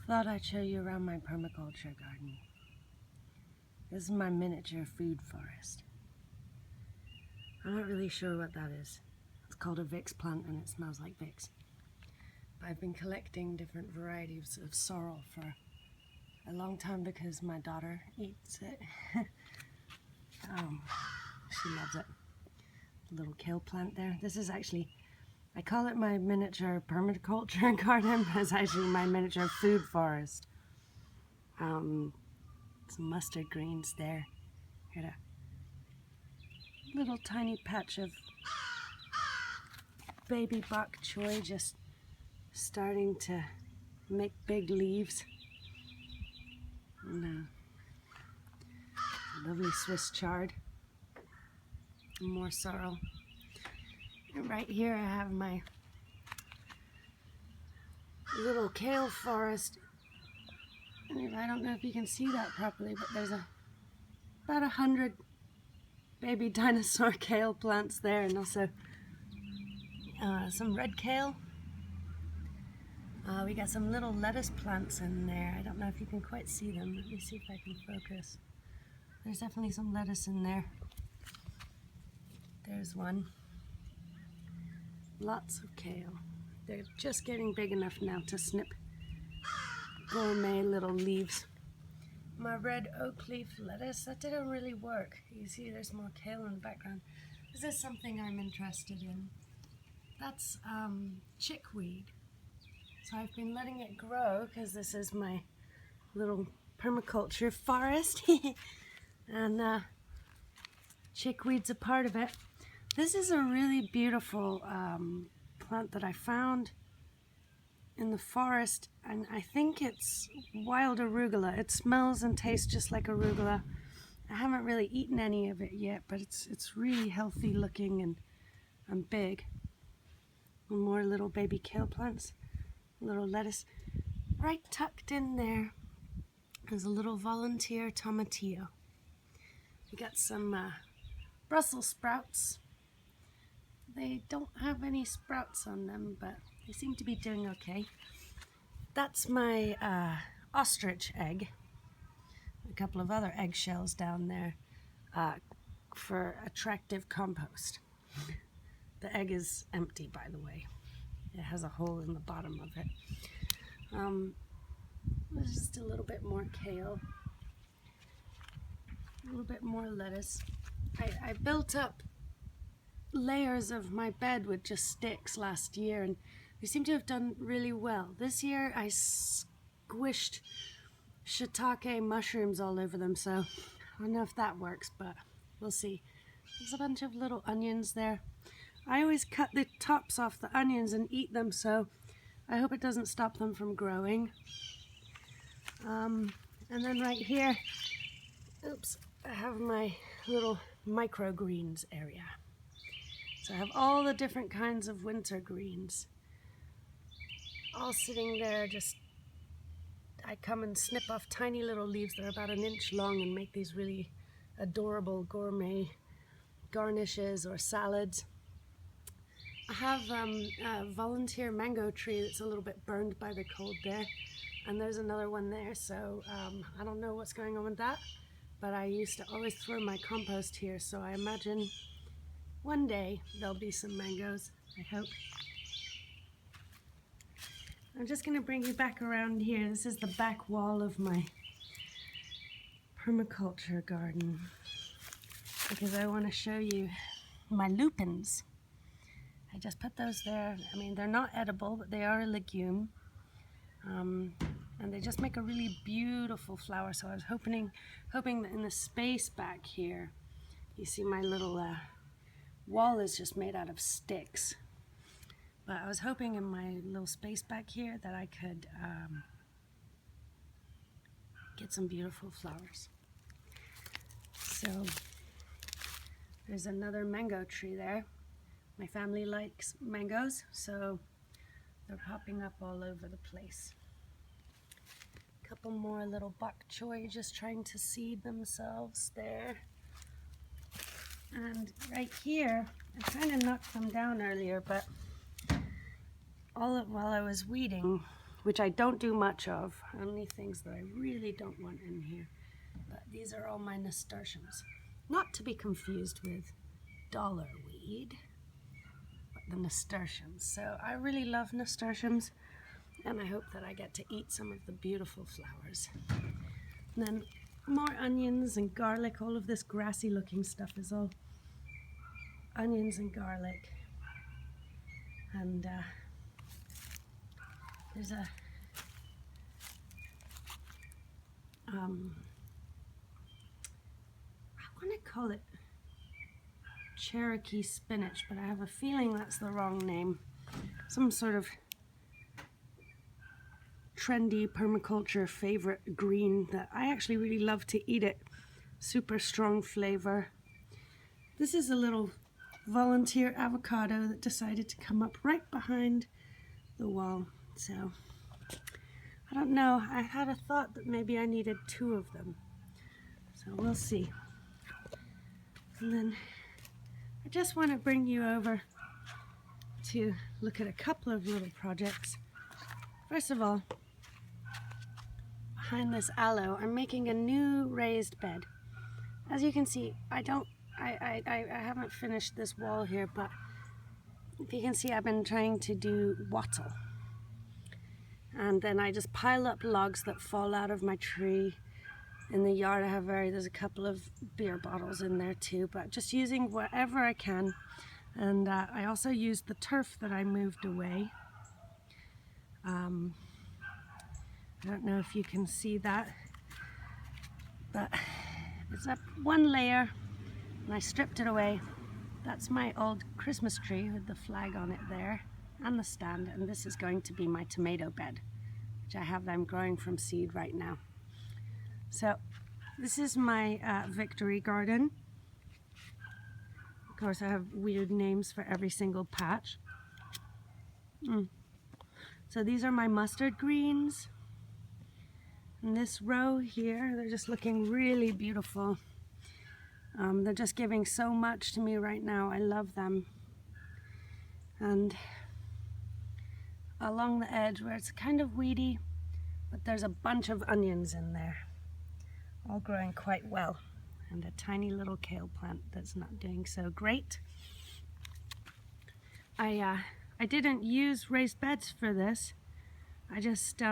Thought I'd show you around my permaculture garden. This is my miniature food forest. I'm not really sure what that is. It's called a Vicks plant and it smells like Vicks. I've been collecting different varieties of sorrel for a long time because my daughter eats it. She loves it. Little kale plant there. This is actually, I call it my miniature permaculture garden, but it's actually my miniature food forest. Some mustard greens there. Got a little tiny patch of baby bok choy just starting to make big leaves. And lovely Swiss chard. And more sorrel. And right here I have my little kale forest. And I don't know if you can see that properly, but there's about 100 baby dinosaur kale plants there, and also some red kale. We got some little lettuce plants in there. I don't know if you can quite see them. Let me see if I can focus. There's definitely some lettuce in there. There's one. Lots of kale. They're just getting big enough now to snip gourmet little leaves. My red oak leaf lettuce, that didn't really work. You see there's more kale in the background. This is something I'm interested in. That's chickweed. So I've been letting it grow because this is my little permaculture forest. And chickweed's a part of it. This is a really beautiful plant that I found in the forest, and I think it's wild arugula. It smells and tastes just like arugula. I haven't really eaten any of it yet, but it's really healthy looking and big. And more little baby kale plants, little lettuce. Right tucked in there is a little volunteer tomatillo. We got some Brussels sprouts. They don't have any sprouts on them, but they seem to be doing okay. That's my ostrich egg. A couple of other eggshells down there for attractive compost. The egg is empty, by the way. It has a hole in the bottom of it. There's just a little bit more kale. A little bit more lettuce. I built up layers of my bed with just sticks last year, and they seem to have done really well. This year I squished shiitake mushrooms all over them, so I don't know if that works, but we'll see. There's a bunch of little onions there. I always cut the tops off the onions and eat them, so I hope it doesn't stop them from growing. And then right here, oops, I have my little microgreens area. So I have all the different kinds of winter greens all sitting there. Just I come and snip off tiny little leaves that are about 1 inch long and make these really adorable gourmet garnishes or salads. I have a volunteer mango tree that's a little bit burned by the cold there, and there's another one there, so I don't know what's going on with that, but I used to always throw my compost here, so I imagine one day there'll be some mangoes, I hope. I'm just going to bring you back around here. This is the back wall of my permaculture garden because I want to show you my lupins. I just put those there. I mean, they're not edible, but they are a legume. And they just make a really beautiful flower. So I was hoping that in the space back here, you see my little wall is just made out of sticks. But I was hoping in my little space back here that I could get some beautiful flowers. So there's another mango tree there. My family likes mangoes, so they're popping up all over the place. A couple more little bok choy just trying to seed themselves there. And right here, I kind of knocked them down earlier, but while I was weeding, which I don't do much of. Only things that I really don't want in here. But these are all my nasturtiums. Not to be confused with dollar weed, but the nasturtiums. So I really love nasturtiums, and I hope that I get to eat some of the beautiful flowers. And then more onions and garlic. All of this grassy looking stuff is all onions and garlic. And there's a I want to call it Cherokee spinach, but I have a feeling that's the wrong name. Some sort of trendy permaculture favorite green that I actually really love to eat it. Super strong flavor. This is a little volunteer avocado that decided to come up right behind the wall. So I don't know, I had a thought that maybe I needed 2 of them. So we'll see. And then I just want to bring you over to look at a couple of little projects. First of all, behind this aloe, I'm making a new raised bed. As you can see, I haven't finished this wall here, but if you can see, I've been trying to do wattle. And then I just pile up logs that fall out of my tree. In the yard I have there's a couple of beer bottles in there too, but just using whatever I can. And I also used the turf that I moved away. I don't know if you can see that, but it's up 1 layer and I stripped it away. That's my old Christmas tree with the flag on it there and the stand, and this is going to be my tomato bed, which I have them growing from seed right now. So this is my victory garden. Of course I have weird names for every single patch. So these are my mustard greens. And this row here, they're just looking really beautiful. They're just giving so much to me right now. I love them. And along the edge where it's kind of weedy, but there's a bunch of onions in there, all growing quite well. And a tiny little kale plant that's not doing so great. I didn't use raised beds for this. I just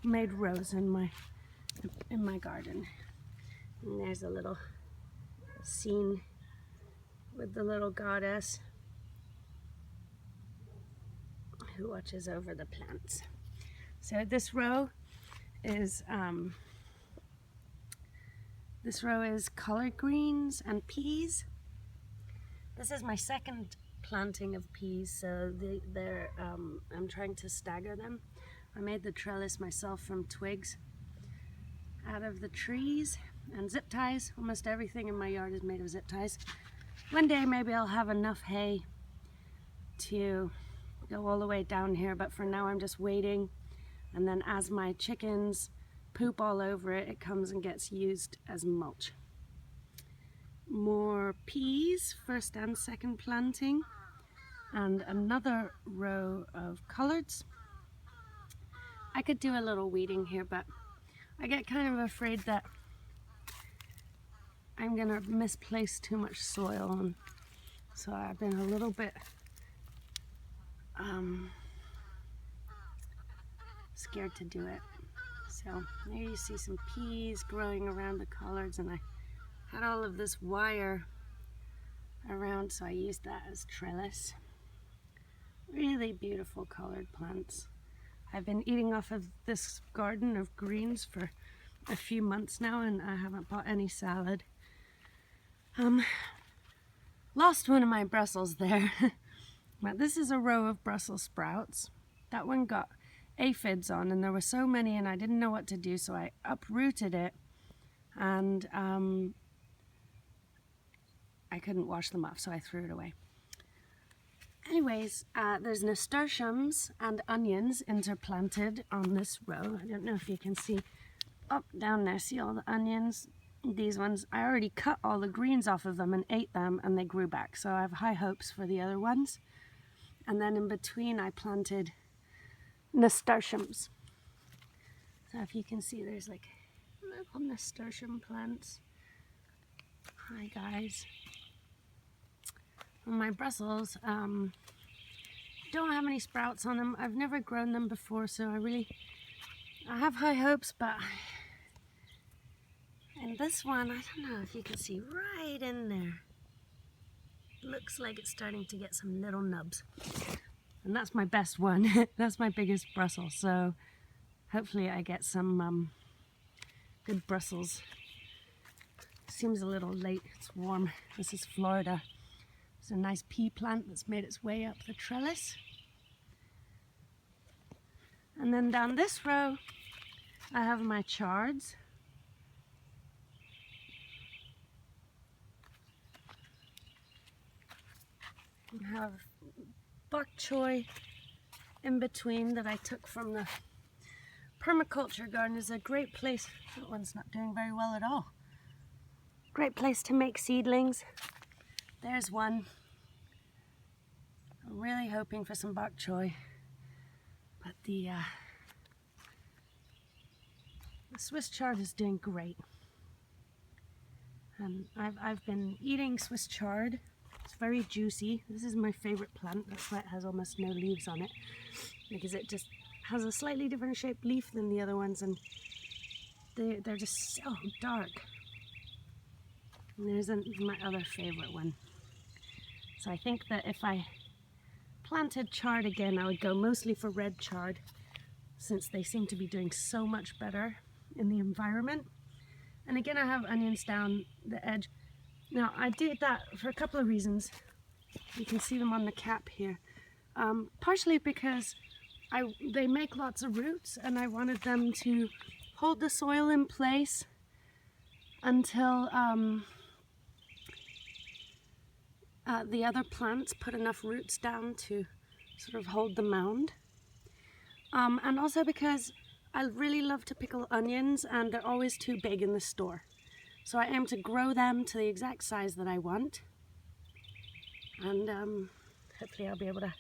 made rows in my garden. And there's a little scene with the little goddess who watches over the plants. So this row is collard greens and peas. This is my second planting of peas, so I'm trying to stagger them. I made the trellis myself from twigs out of the trees and zip ties. Almost everything in my yard is made of zip ties. One day maybe I'll have enough hay to go all the way down here, but for now I'm just waiting, and then as my chickens poop all over it, it comes and gets used as mulch. More peas, first and second planting, and another row of collards. I could do a little weeding here, but I get kind of afraid that I'm gonna misplace too much soil, and so I've been a little bit scared to do it. So there you see some peas growing around the collards, and I had all of this wire around, so I used that as trellis. Really beautiful collard plants. I've been eating off of this garden of greens for a few months now, and I haven't bought any salad. Lost one of my Brussels there. But this is a row of Brussels sprouts. That one got aphids on, and there were so many and I didn't know what to do, so I uprooted it, and I couldn't wash them off, so I threw it away. Anyways, there's nasturtiums and onions interplanted on this row. I don't know if you can see up down there. See all the onions? These ones, I already cut all the greens off of them and ate them, and they grew back, so I have high hopes for the other ones. And then in between I planted nasturtiums. So if you can see, there's like little nasturtium plants. Hi guys. My Brussels don't have any sprouts on them. I've never grown them before, so I have high hopes, but and this one, I don't know if you can see right in there. Looks like it's starting to get some little nubs. And that's my best one. That's my biggest Brussels. So hopefully I get some good Brussels. Seems a little late. It's warm. This is Florida. It's a nice pea plant that's made its way up the trellis. And then down this row, I have my chards. I have bok choy in between that I took from the permaculture garden. Is a great place. That one's not doing very well at all. Great place to make seedlings. There's one. I'm really hoping for some bok choy, but the Swiss chard is doing great. And I've been eating Swiss chard. It's very juicy. This is my favorite plant. That's why it has almost no leaves on it, because it just has a slightly different shaped leaf than the other ones, and they're just so dark. And there's my other favorite one. So I think that if I planted chard again, I would go mostly for red chard, since they seem to be doing so much better in the environment. And again, I have onions down the edge. Now, I did that for a couple of reasons. You can see them on the cap here. Partially because they make lots of roots, and I wanted them to hold the soil in place until the other plants put enough roots down to sort of hold the mound. And also because I really love to pickle onions, and they're always too big in the store. So I aim to grow them to the exact size that I want. And hopefully I'll be able to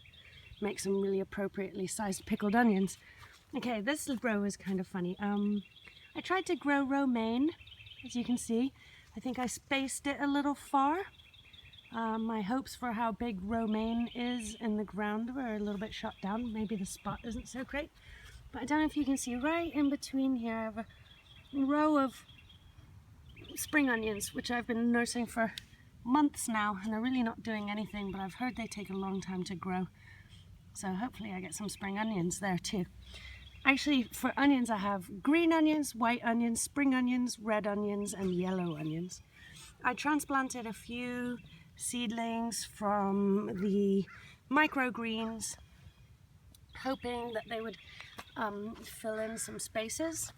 make some really appropriately sized pickled onions. Okay, this row is kind of funny. I tried to grow romaine, as you can see. I think I spaced it a little far. My hopes for how big romaine is in the ground were a little bit shot down. Maybe the spot isn't so great. But I don't know if you can see right in between here, I have a row of spring onions, which I've been nursing for months now, and they're really not doing anything, but I've heard they take a long time to grow. So hopefully I get some spring onions there too. Actually, for onions I have green onions, white onions, spring onions, red onions, and yellow onions. I transplanted a few seedlings from the microgreens, hoping that they would fill in some spaces.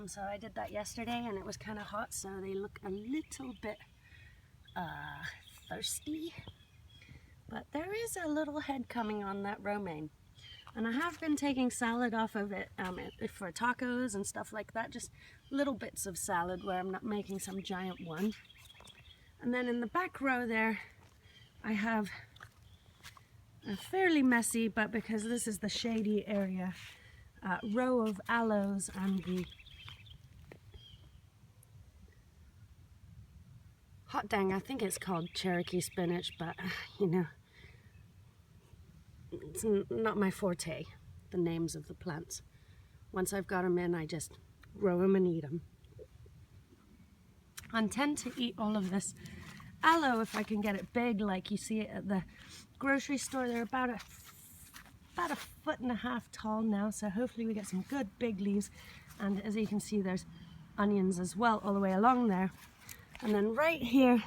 So I did that yesterday, and it was kind of hot, so they look a little bit thirsty. But there is a little head coming on that romaine. And I have been taking salad off of it for tacos and stuff like that, just little bits of salad where I'm not making some giant one. And then in the back row there, I have a fairly messy, but because this is the shady area, row of aloes and the hot dang, I think it's called Cherokee spinach, but you know, it's not my forte, the names of the plants. Once I've got them in, I just grow them and eat them. I intend to eat all of this aloe if I can get it big, like you see it at the grocery store. They're about a 1.5 feet tall now, so hopefully we get some good big leaves. And as you can see, there's onions as well all the way along there. And then right here,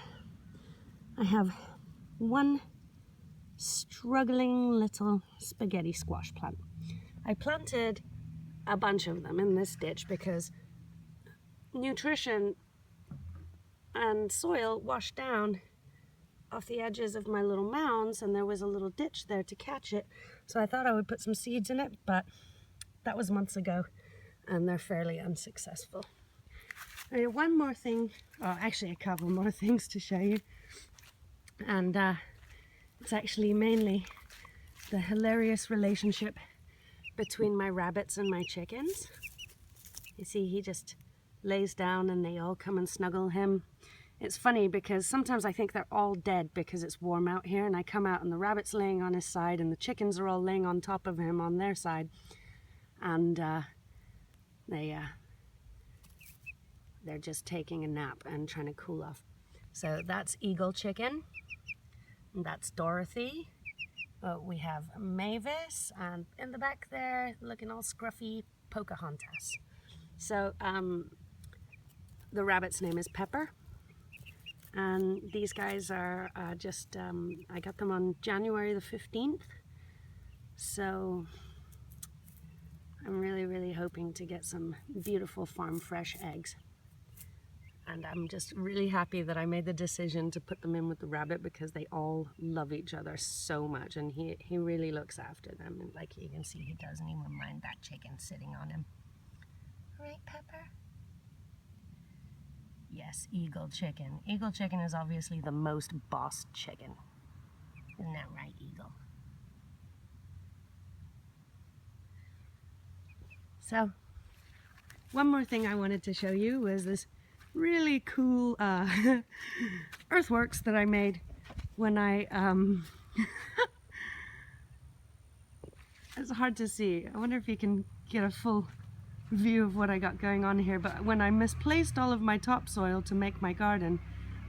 I have one struggling little spaghetti squash plant. I planted a bunch of them in this ditch because nutrition and soil washed down off the edges of my little mounds, and there was a little ditch there to catch it. So I thought I would put some seeds in it, but that was months ago, and they're fairly unsuccessful. One more thing, oh, actually a couple more things to show you, and it's actually mainly the hilarious relationship between my rabbits and my chickens. You see, he just lays down and they all come and snuggle him. It's funny because sometimes I think they're all dead because it's warm out here, and I come out and the rabbit's laying on his side and the chickens are all laying on top of him on their side, and they're just taking a nap and trying to cool off. So that's Eagle Chicken, and that's Dorothy. We have Mavis, and in the back there, looking all scruffy, Pocahontas. So the rabbit's name is Pepper. And these guys are I got them on January the 15th. So I'm really hoping to get some beautiful farm fresh eggs. And I'm just really happy that I made the decision to put them in with the rabbit because they all love each other so much, and he really looks after them. And like you can see, he doesn't even mind that chicken sitting on him. Right, Pepper? Yes, Eagle Chicken. Eagle Chicken is obviously the most boss chicken. Isn't that right, Eagle? So, one more thing I wanted to show you was this really cool earthworks that I made when I it's hard to see. I wonder if you can get a full view of what I got going on here, but when I misplaced all of my topsoil to make my garden,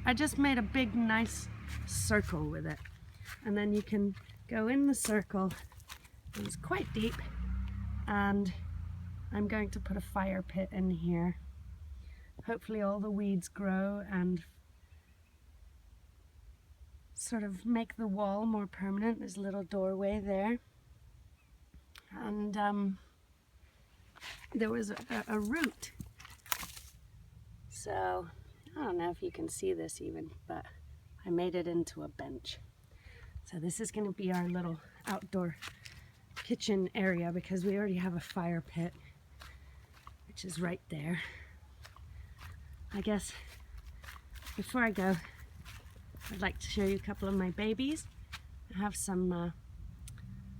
I just made a big nice circle with it, and then you can go in the circle. It's quite deep, and I'm going to put a fire pit in here. Hopefully all the weeds grow and sort of make the wall more permanent. There's a little doorway there, and there was a root. So I don't know if you can see this even, but I made it into a bench. So this is going to be our little outdoor kitchen area because we already have a fire pit, which is right there. I guess before I go, I'd like to show you a couple of my babies. I have some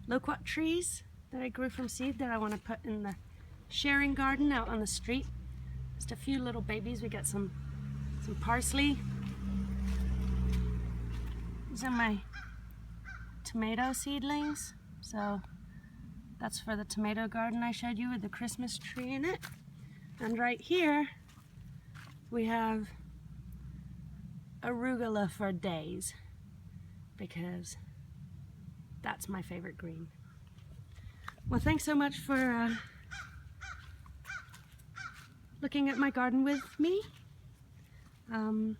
loquat trees that I grew from seed that I want to put in the sharing garden out on the street. Just a few little babies. We got some parsley. These are my tomato seedlings. So that's for the tomato garden I showed you with the Christmas tree in it. And right here we have arugula for days because that's my favorite green. Well, thanks so much for looking at my garden with me. I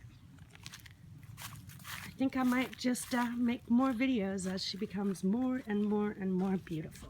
think I might just make more videos as she becomes more and more beautiful.